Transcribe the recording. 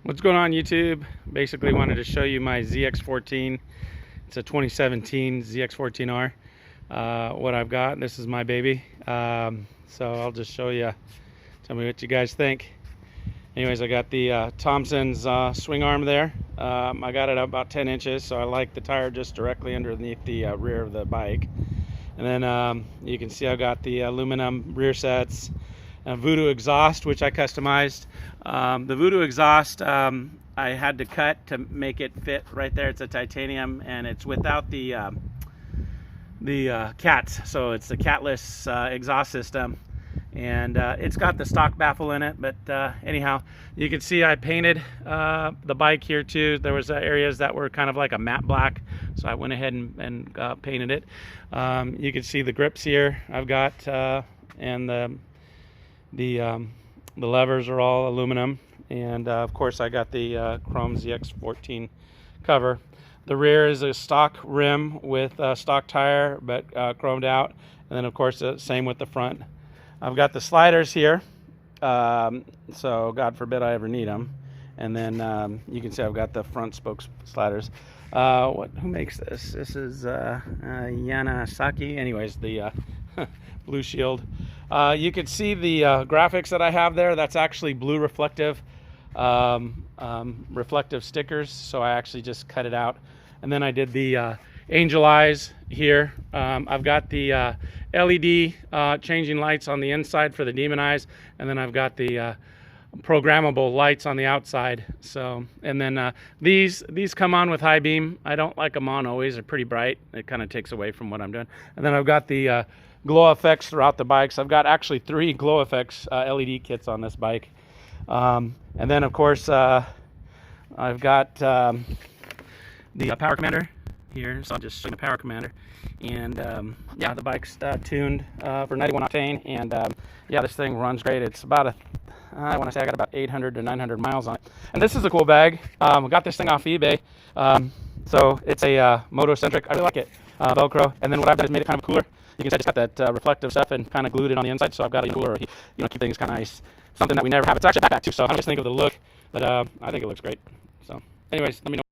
What's going on, YouTube? Basically wanted to show you my ZX14. It's a 2017 ZX14r. What I've got, this is my baby. So I'll just show you, tell me what you guys think. Anyways, I got the Thompson's swing arm there. I got it about 10 inches, so I like the tire just directly underneath the rear of the bike. And then you can see I got the aluminum rear sets, a voodoo exhaust, which I customized. The voodoo exhaust I had to cut to make it fit right there. It's a titanium and it's without the cats, so it's a catless exhaust system, and it's got the stock baffle in it. But anyhow, you can see I painted the bike here too. There was areas that were kind of like a matte black, so I went ahead and painted it. You can see the grips here I've got, and the levers are all aluminum, and of course I got the Chrome ZX14 cover. The rear is a stock rim with a stock tire, but chromed out, and then of course same with the front. I've got the sliders here, so God forbid I ever need them. And then you can see I've got the front spoke sliders. Who makes this? This is Yanasaki. Anyways, the Blue Shield. You can see the graphics that I have there. That's actually blue reflective stickers, so I actually just cut it out. And then I did the angel eyes here. I've got the LED changing lights on the inside for the demon eyes, and then I've got the programmable lights on the outside. So, and then these come on with high beam. I don't like them on always. They're pretty bright. It kind of takes away from what I'm doing. And then I've got the glow effects throughout the bikes. I've got actually 3 glow effects LED kits on this bike. And then of course I've got the power commander here, so I'll just show you the power commander. And yeah, the bike's tuned for 91 octane, and yeah, this thing runs great. It's about I want to say I got about 800 to 900 miles on it. And this is a cool bag. I got this thing off eBay. So it's a moto-centric. I really like it. Velcro. And then what I've done is made it kind of cooler. You can see I just got that reflective stuff and kind of glued it on the inside, so I've got a cooler, keep things kind of nice. Something that we never have. It's actually a backpack too, so I don't just think of the look, but I think it looks great. So anyways, let me know.